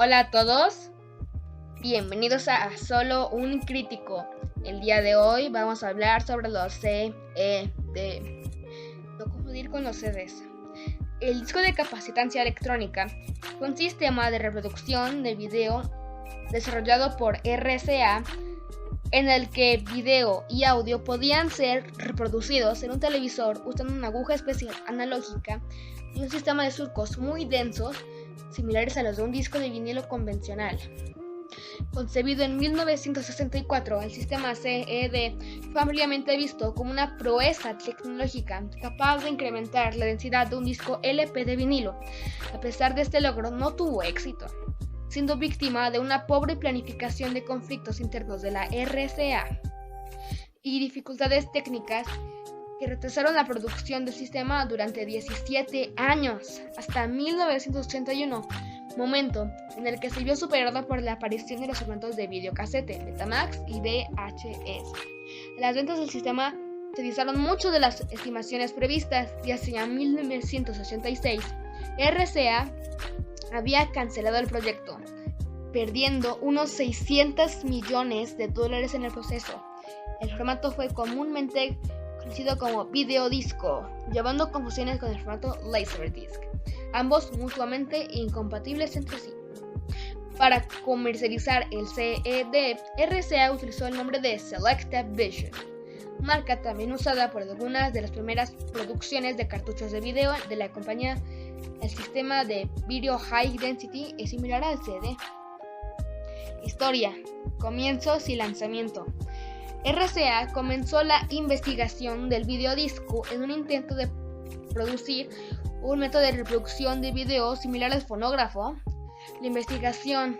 Hola a todos, bienvenidos a Solo un Crítico. El día de hoy vamos a hablar sobre los CED, no confundir con los CDs. El disco de capacitancia electrónica fue un sistema de reproducción de video desarrollado por RCA en el que video y audio podían ser reproducidos en un televisor usando una aguja especial analógica y un sistema de surcos muy densos similares a los de un disco de vinilo convencional. Concebido en 1964, el sistema CED fue ampliamente visto como una proeza tecnológica capaz de incrementar la densidad de un disco LP de vinilo. A pesar de este logro, no tuvo éxito, siendo víctima de una pobre planificación de conflictos internos de la RCA y dificultades técnicas que retrasaron la producción del sistema durante 17 años, hasta 1981, momento en el que se vio superado por la aparición de los formatos de videocasete, Betamax y VHS. Las ventas del sistema se distaron mucho de las estimaciones previstas y hacia 1986, RCA había cancelado el proyecto, perdiendo unos $600 millones en el proceso. El formato fue comúnmente conocido como videodisco, llevando confusiones con el formato Laserdisc, ambos mutuamente incompatibles entre sí. Para comercializar el CED, RCA utilizó el nombre de Selecta Vision, marca también usada por algunas de las primeras producciones de cartuchos de video de la compañía. El sistema de Video High Density es similar al CD. Historia, comienzos y lanzamiento. RCA comenzó la investigación del videodisco en un intento de producir un método de reproducción de video similar al fonógrafo. La investigación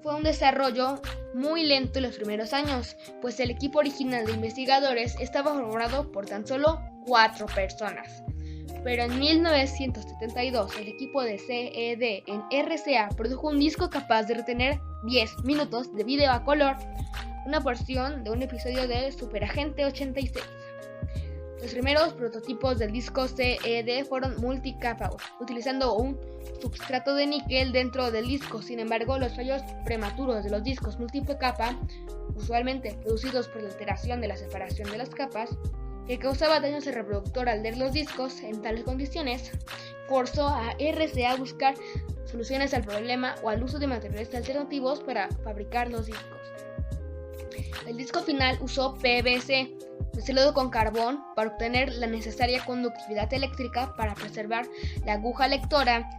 fue un desarrollo muy lento en los primeros años, pues el equipo original de investigadores estaba formado por tan solo 4 personas. Pero en 1972, el equipo de CED en RCA produjo un disco capaz de retener 10 minutos de video a color, una porción de un episodio de Superagente 86. Los primeros prototipos del disco CED fueron multicapa, utilizando un substrato de níquel dentro del disco. Sin embargo, los fallos prematuros de los discos multicapa, usualmente producidos por la alteración de la separación de las capas, que causaba daños al reproductor al leer los discos en tales condiciones, forzó a RCA a buscar soluciones al problema o al uso de materiales alternativos para fabricar los discos. El disco final usó PVC mezclado con carbón para obtener la necesaria conductividad eléctrica para preservar la aguja lectora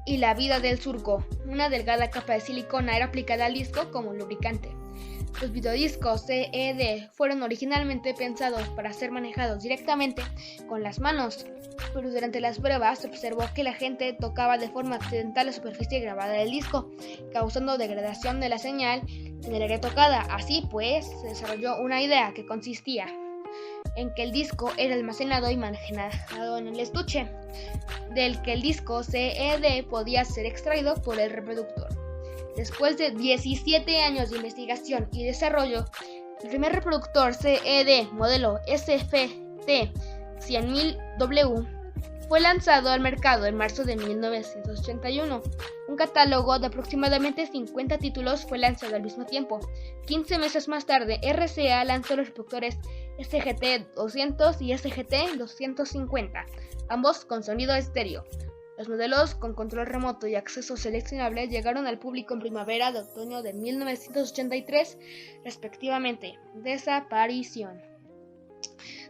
y la vida del surco. Una delgada capa de silicona era aplicada al disco como lubricante. Los videodiscos CED fueron originalmente pensados para ser manejados directamente con las manos, pero durante las pruebas se observó que la gente tocaba de forma accidental la superficie grabada del disco, causando degradación de la señal en el área tocada. Así pues, se desarrolló una idea que consistía en que el disco era almacenado y manejado en el estuche, del que el disco CED podía ser extraído por el reproductor. Después de 17 años de investigación y desarrollo, el primer reproductor CED modelo SFT-100.000W fue lanzado al mercado en marzo de 1981. Un catálogo de aproximadamente 50 títulos fue lanzado al mismo tiempo. 15 meses más tarde, RCA lanzó los reproductores SGT-200 y SGT-250, ambos con sonido estéreo. Los modelos con control remoto y acceso seleccionable llegaron al público en primavera de otoño de 1983, respectivamente. Desaparición.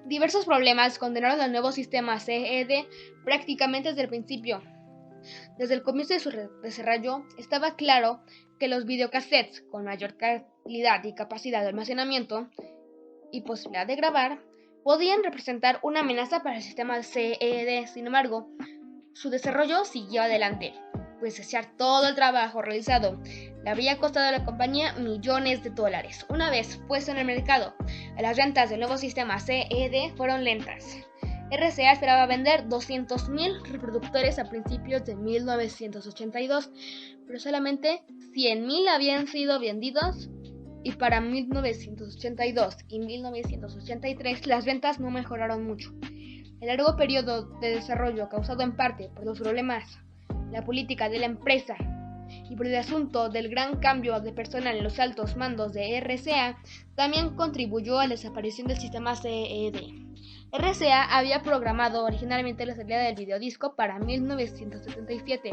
Diversos problemas condenaron al nuevo sistema CED prácticamente desde el principio. Desde el comienzo de su desarrollo, estaba claro que los videocassettes con mayor calidad y capacidad de almacenamiento y posibilidad de grabar podían representar una amenaza para el sistema CED. Sin embargo, su desarrollo siguió adelante, pues desear todo el trabajo realizado le habría costado a la compañía millones de dólares. Una vez puesto en el mercado, las ventas del nuevo sistema CED fueron lentas. RCA esperaba vender 200.000 reproductores a principios de 1982, pero solamente 100.000 habían sido vendidos, y para 1982 y 1983 las ventas no mejoraron mucho. El largo periodo de desarrollo, causado en parte por los problemas, la política de la empresa y por el asunto del gran cambio de personal en los altos mandos de RCA, también contribuyó a la desaparición del sistema CED. RCA había programado originalmente la salida del videodisco para 1977.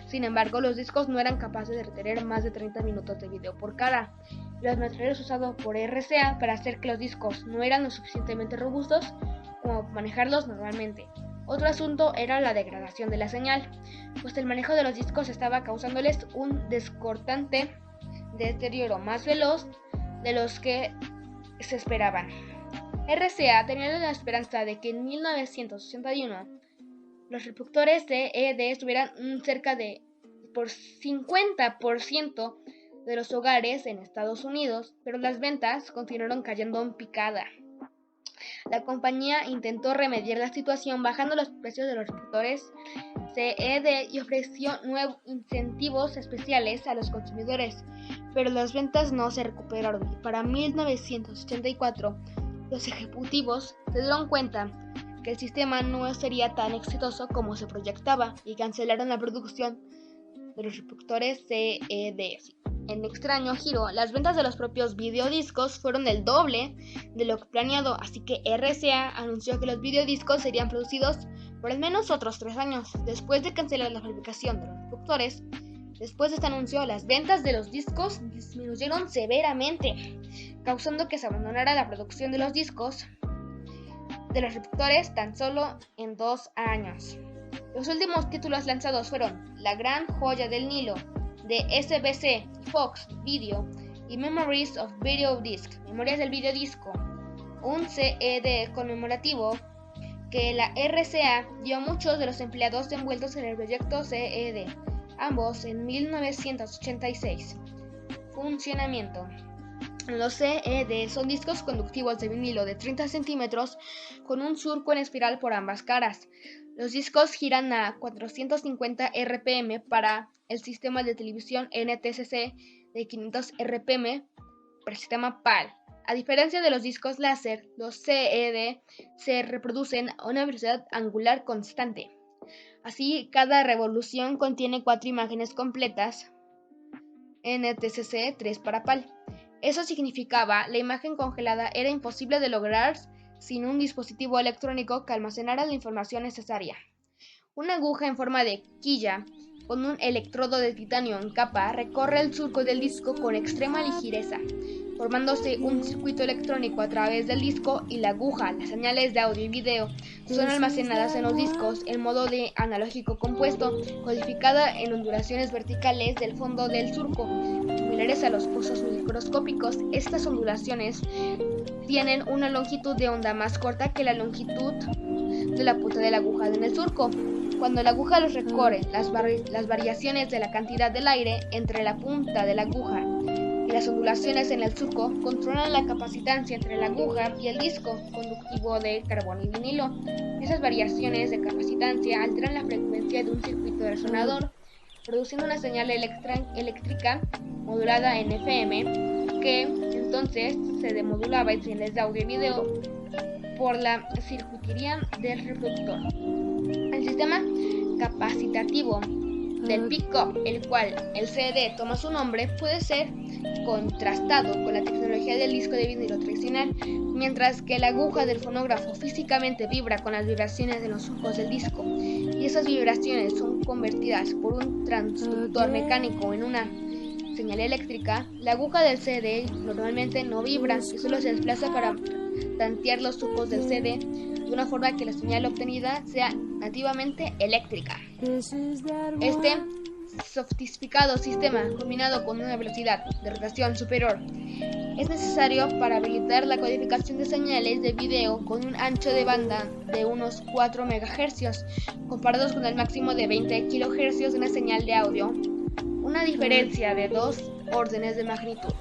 Sin embargo, los discos no eran capaces de retener más de 30 minutos de video por cara. Los materiales usados por RCA para hacer que los discos no eran lo suficientemente robustos como manejarlos normalmente. Otro asunto era la degradación de la señal, pues el manejo de los discos estaba causándoles un descortante deterioro más veloz de los que se esperaban. RCA tenía la esperanza de que en 1981 los reproductores de ED tuvieran cerca de por 50% de los hogares en Estados Unidos, pero las ventas continuaron cayendo en picada. La compañía intentó remediar la situación bajando los precios de los reproductores CED y ofreció nuevos incentivos especiales a los consumidores, pero las ventas no se recuperaron y para 1984 los ejecutivos se dieron cuenta que el sistema no sería tan exitoso como se proyectaba y cancelaron la producción de los reproductores CED. En extraño giro, las ventas de los propios videodiscos fueron el doble de lo planeado, así que RCA anunció que los videodiscos serían producidos por al menos otros 3 años. Después de cancelar la fabricación de los reproductores, después de este anuncio, las ventas de los discos disminuyeron severamente, causando que se abandonara la producción de los discos de los reproductores tan solo en 2 años. Los últimos títulos lanzados fueron La Gran Joya del Nilo, de SBC, Fox Video y Memories of Video Disc, Memorias del Videodisco, un CED conmemorativo que la RCA dio a muchos de los empleados envueltos en el proyecto CED, ambos en 1986. Funcionamiento. Los CED son discos conductivos de vinilo de 30 centímetros con un surco en espiral por ambas caras. Los discos giran a 450 RPM para el sistema de televisión NTSC de 500 RPM para el sistema PAL. A diferencia de los discos láser, los CED se reproducen a una velocidad angular constante. Así, cada revolución contiene 4 imágenes completas NTSC 3 para PAL. Eso significaba la imagen congelada era imposible de lograr sin un dispositivo electrónico que almacenara la información necesaria. Una aguja en forma de quilla con un electrodo de titanio en capa recorre el surco del disco con extrema ligereza, formándose un circuito electrónico a través del disco y la aguja. Las señales de audio y video son almacenadas en los discos en modo de analógico compuesto, codificada en ondulaciones verticales del fondo del surco, similares a los pozos microscópicos. Estas ondulaciones tienen una longitud de onda más corta que la longitud de la punta de la aguja en el surco. Cuando la aguja los recorre, las variaciones de la cantidad del aire entre la punta de la aguja y las ondulaciones en el surco controlan la capacitancia entre la aguja y el disco conductivo de carbón y vinilo. Esas variaciones de capacitancia alteran la frecuencia de un circuito resonador, produciendo una señal eléctrica modulada en FM, que entonces se demodulaba en señales de audio y video por la circuitería del reproductor. El sistema capacitativo del pick-up, el cual el CD toma su nombre, puede ser contrastado con la tecnología del disco de vinilo tradicional, mientras que la aguja del fonógrafo físicamente vibra con las vibraciones de los surcos del disco, y esas vibraciones son convertidas por un transductor mecánico en una señal eléctrica. La aguja del CD normalmente no vibra y solo se desplaza para tantear los surcos del CD de una forma que la señal obtenida sea nativamente eléctrica. Este sofistificado sistema, combinado con una velocidad de rotación superior, es necesario para habilitar la codificación de señales de video con un ancho de banda de unos 4 MHz, comparados con el máximo de 20 kHz de una señal de audio, una diferencia de 2 órdenes de magnitud.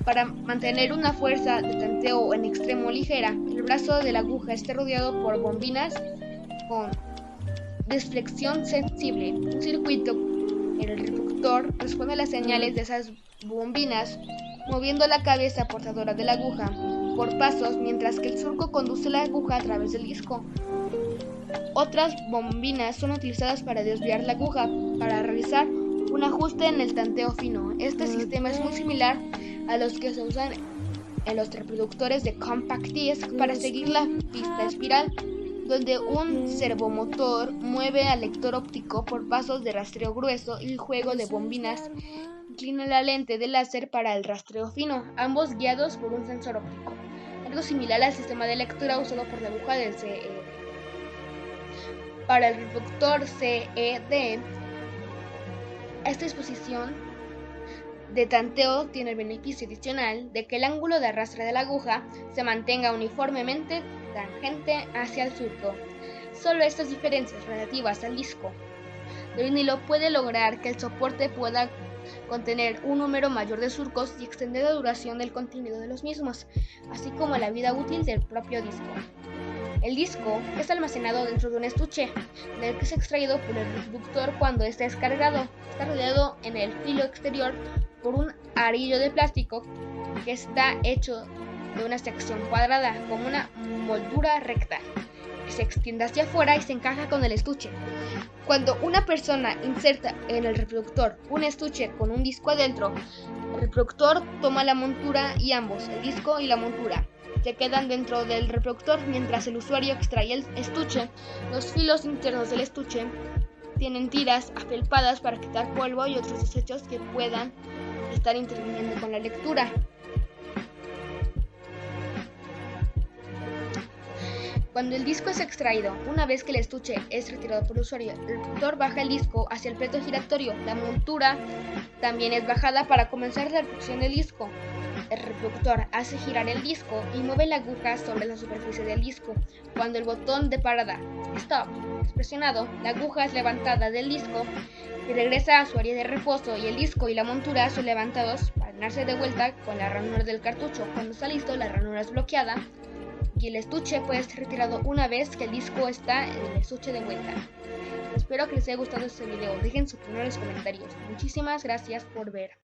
Para mantener una fuerza de tanteo en extremo ligera, el brazo de la aguja está rodeado por bombinas con desflexión sensible. Un circuito en el reproductor responde a las señales de esas bobinas, moviendo la cabeza portadora de la aguja por pasos, mientras que el surco conduce la aguja a través del disco. Otras bobinas son utilizadas para desviar la aguja para realizar un ajuste en el tanteo fino. Este sistema es muy similar a los que se usan en los reproductores de compact disc para seguir la pista espiral, donde un servomotor mueve al lector óptico por pasos de rastreo grueso y el juego de bobinas inclina la lente de láser para el rastreo fino, ambos guiados por un sensor óptico, algo similar al sistema de lectura usado por la aguja del CED. Para el reproductor CED, esta disposición de tanteo tiene el beneficio adicional de que el ángulo de arrastre de la aguja se mantenga uniformemente tangente hacia el surco. Solo estas diferencias relativas al disco de vinilo puede lograr que el soporte pueda contener un número mayor de surcos y extender la duración del contenido de los mismos, así como la vida útil del propio disco. El disco es almacenado dentro de un estuche, del que es extraído por el reproductor cuando está descargado. Está rodeado en el filo exterior por un arillo de plástico que está hecho de una sección cuadrada con una moldura recta, que se extiende hacia afuera y se encaja con el estuche. Cuando una persona inserta en el reproductor un estuche con un disco adentro, el reproductor toma la montura y ambos, el disco y la montura, se quedan dentro del reproductor mientras el usuario extrae el estuche. Los filos internos del estuche tienen tiras afelpadas para quitar polvo y otros desechos que puedan estar interviniendo con la lectura. Cuando el disco es extraído, una vez que el estuche es retirado por el usuario, el reproductor baja el disco hacia el plato giratorio. La montura también es bajada para comenzar la reproducción del disco. El reproductor hace girar el disco y mueve la aguja sobre la superficie del disco. Cuando el botón de parada Stop es presionado, la aguja es levantada del disco y regresa a su área de reposo, y el disco y la montura son levantados para llenarse de vuelta con la ranura del cartucho. Cuando está listo, la ranura es bloqueada y el estuche puede ser retirado una vez que el disco está en el estuche de vuelta. Espero que les haya gustado este video. Dejen su opinión en los comentarios. Muchísimas gracias por ver.